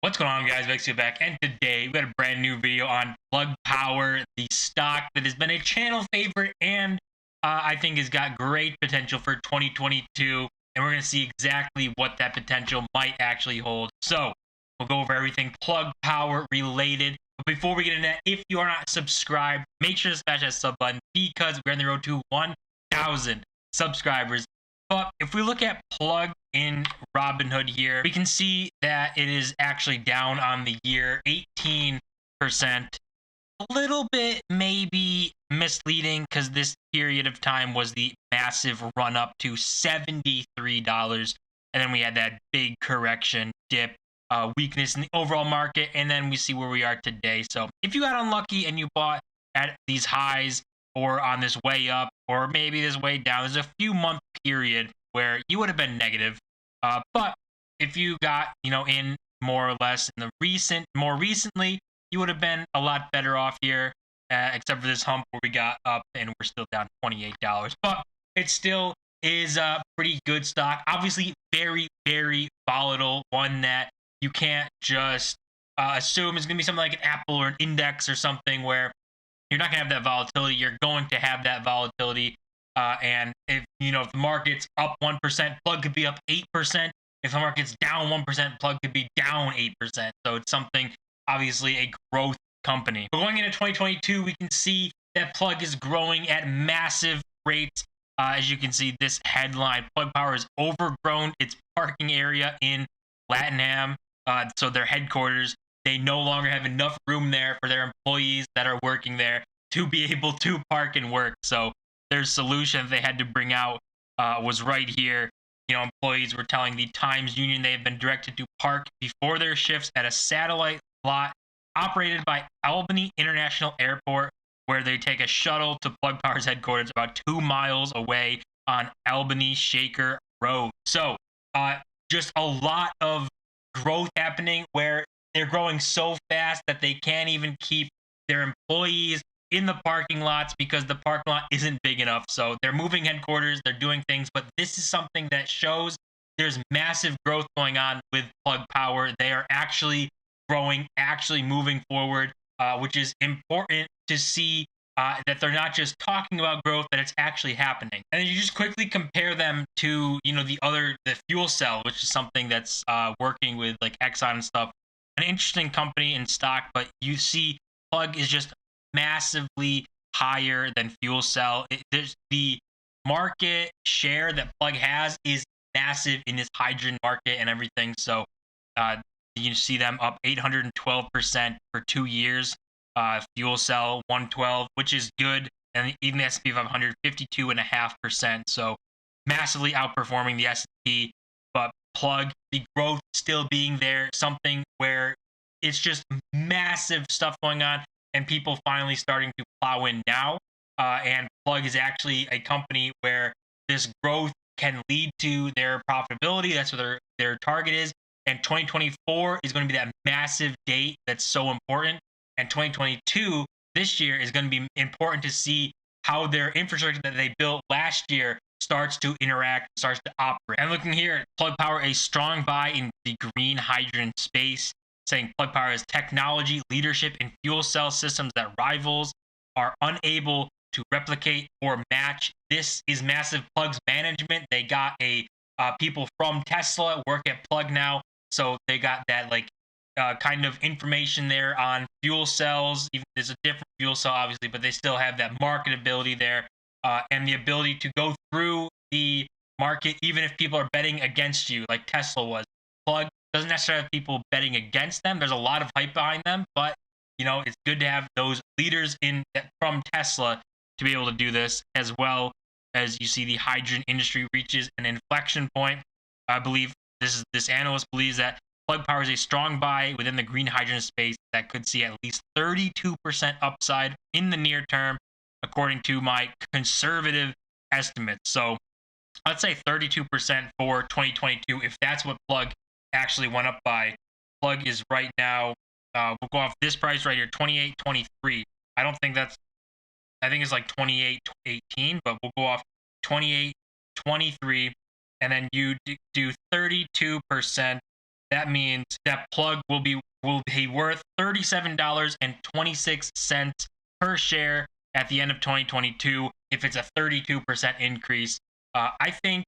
What's going on, guys? Bexio back, and today we got a brand new video on Plug Power, the stock that has been a channel favorite and I think has got great potential for 2022. And we're going to see exactly what that potential might actually hold. So we'll go over everything Plug Power related. But before we get into that, if you are not subscribed, make sure to smash that sub button because we're on the road to 1,000 subscribers. But if we look at Plug in Robinhood here, we can see that it is actually down on the year 18%. A little bit maybe misleading because this period of time was the massive run up to $73. And then we had that big correction dip, weakness in the overall market. And then we see where we are today. So if you got unlucky and you bought at these highs, or on this way up, or maybe this way down, there's a few month period where you would have been negative. But if you got, in more or less in the more recently, you would have been a lot better off here, except for this hump where we got up and we're still down $28. But it still is a pretty good stock. Obviously, very, very volatile. One that you can't just assume is going to be something like an Apple or an index or something where you're not going to have that volatility. You're going to have that volatility. And if the market's up 1%, Plug could be up 8%. If the market's down 1%, Plug could be down 8%. So it's something, obviously, a growth company. But going into 2022, we can see that Plug is growing at massive rates. As you can see, this headline, Plug Power has overgrown its parking area in Latinum. So their headquarters, they no longer have enough room there for their employees that are working there to be able to park and work. So their solution they had to bring out was right here. Employees were telling the Times Union they have been directed to park before their shifts at a satellite lot operated by Albany International Airport, where they take a shuttle to Plug Power's headquarters about 2 miles away on Albany Shaker Road. So just a lot of growth happening where they're growing so fast that they can't even keep their employees in the parking lots because the parking lot isn't big enough. So they're moving headquarters, they're doing things, but this is something that shows there's massive growth going on with Plug Power. They are actually growing, actually moving forward, which is important to see that they're not just talking about growth, that it's actually happening. And then you just quickly compare them to, the fuel cell, which is something that's working with like Exxon and stuff. An interesting company in stock, but you see Plug is just massively higher than fuel cell. There's the market share that Plug has is massive in this hydrogen market and everything. So you see them up 812% for 2 years. Fuel cell 112, which is good, and even the S&P 500 52.5%. So massively outperforming the S&P. But Plug, the growth still being there, something where it's just massive stuff going on and people finally starting to plow in now. And Plug is actually a company where this growth can lead to their profitability. That's what their target is. And 2024 is going to be that massive date that's so important. And 2022, this year, is going to be important to see how their infrastructure that they built last year starts to interact, starts to operate. And looking here at Plug Power, a strong buy in the green hydrogen space, saying Plug Power has technology leadership in fuel cell systems that rivals are unable to replicate or match. This is massive. Plug's management, they got people from Tesla work at Plug now, so they got that kind of information there on fuel cells. Even there's a different fuel cell, obviously, but they still have that marketability there, and the ability to go through the market, even if people are betting against you, like Tesla was. Plug doesn't necessarily have people betting against them. There's a lot of hype behind them, but it's good to have those leaders from Tesla to be able to do this, as well as you see the hydrogen industry reaches an inflection point. I believe this analyst believes that Plug Power is a strong buy within the green hydrogen space that could see at least 32% upside in the near term, according to my conservative estimates. So let's say 32% for 2022, if that's what Plug actually went up by. Plug is right now, we'll go off this price right here, 28.23. I think it's like 28.18, but we'll go off 28.23, and then you do 32%. that means that Plug will be worth $37.26 per share at the end of 2022 if it's a 32% increase. I think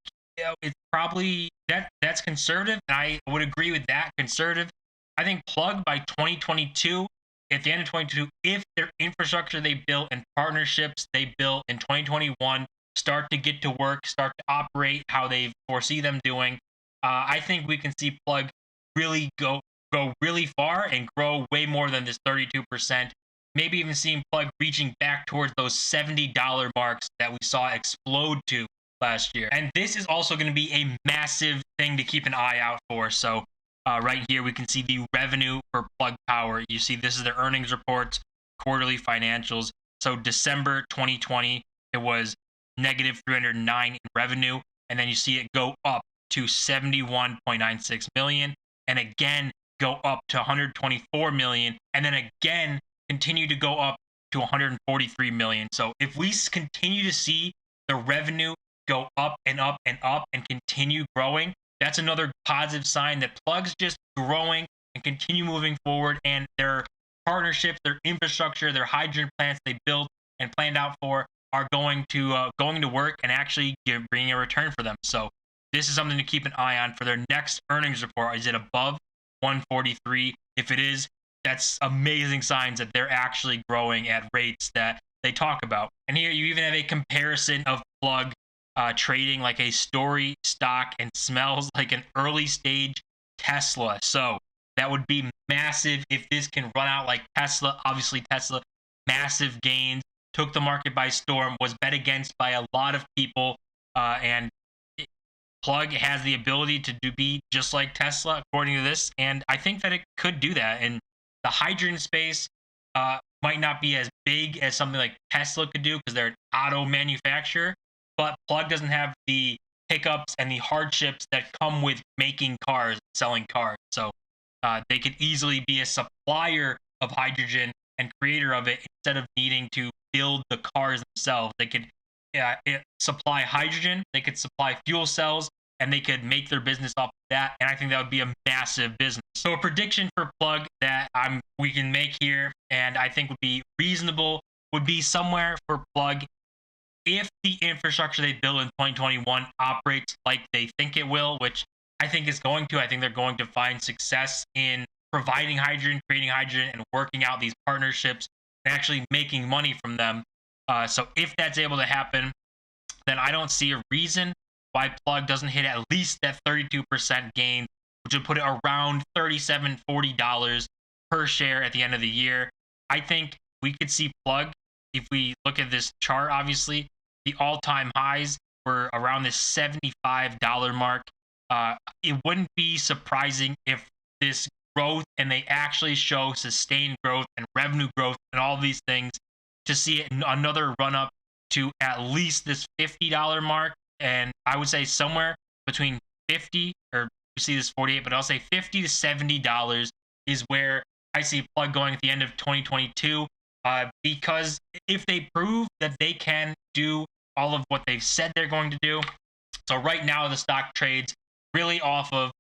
it's probably that's conservative, and I would agree with that, conservative. I think Plug by 2022, at the end of 22, if their infrastructure they built and partnerships they built in 2021 start to get to work, start to operate how they foresee them doing, I think we can see Plug really go really far and grow way more than this 32%. Maybe even seeing Plug reaching back towards those $70 marks that we saw explode to last year. And this is also going to be a massive thing to keep an eye out for. So right here, we can see the revenue for Plug Power. You see, this is their earnings reports, quarterly financials. So December 2020, it was negative 309 in revenue. And then you see it go up to 71.96 million. And again, go up to 124 million. And then again, continue to go up to 143 million. So if we continue to see the revenue go up and up and up and continue growing, that's another positive sign that Plug's just growing and continue moving forward, and their partnerships, their infrastructure, their hydrogen plants they built and planned out for are going to work and actually bringing a return for them. So this is something to keep an eye on for their next earnings report. Is it above 143? If it is, that's amazing signs that they're actually growing at rates that they talk about. And here you even have a comparison of Plug trading like a story stock and smells like an early stage Tesla. So that would be massive if this can run out like Tesla. Obviously, Tesla, massive gains, took the market by storm, was bet against by a lot of people, and Plug has the ability to be just like Tesla, according to this. And I think that it could do that. And the hydrogen space might not be as big as something like Tesla could do because they're an auto manufacturer, but Plug doesn't have the hiccups and the hardships that come with making cars, selling cars. So they could easily be a supplier of hydrogen and creator of it instead of needing to build the cars themselves. They could supply hydrogen, they could supply fuel cells, and they could make their business off of that. And I think that would be a massive business. So a prediction for Plug that we can make here, and I think would be reasonable, would be somewhere for Plug, if the infrastructure they build in 2021 operates like they think it will, which I think is going to. I think they're going to find success in providing hydrogen, creating hydrogen, and working out these partnerships and actually making money from them. So if that's able to happen, then I don't see a reason why Plug doesn't hit at least that 32% gain, which would put it around $37, $40 per share at the end of the year. I think we could see Plug, if we look at this chart, obviously, the all-time highs were around this $75 mark. It wouldn't be surprising if this growth and they actually show sustained growth and revenue growth and all these things to see it another run up to at least this $50 mark. And I would say somewhere between 50, or you see this 48, but I'll say $50 to $70 is where I see Plug going at the end of 2022. Because if they prove that they can do all of what they've said they're going to do, so right now the stock trades really off of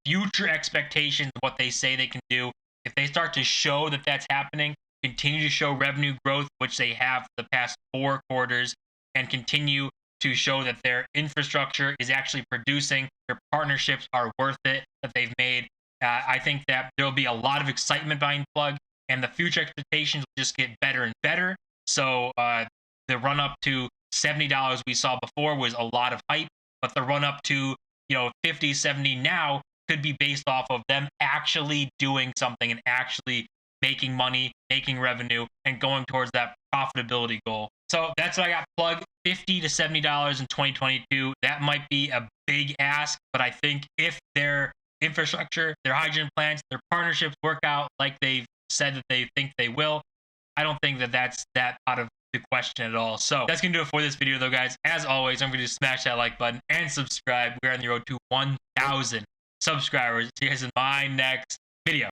future expectations of what they say they can do. If they start to show that that's happening, continue to show revenue growth, which they have for the past 4 quarters, and continue to show that their infrastructure is actually producing, their partnerships are worth it that they've made, I think that there'll be a lot of excitement behind Plug, and the future expectations will just get better and better. So the run up to $70 we saw before was a lot of hype, but the run up to 50, 70 now could be based off of them actually doing something and actually making money, making revenue, and going towards that profitability goal. So that's what I got Plug, $50 to $70 in 2022. That might be a big ask, but I think if their infrastructure, their hydrogen plants, their partnerships work out like they've said that they think they will, I don't think that that's that out of the question at all. So that's going to do it for this video, though, guys. As always, I'm going to smash that like button and subscribe. We're on the road to 1,000 subscribers. See you guys in my next video.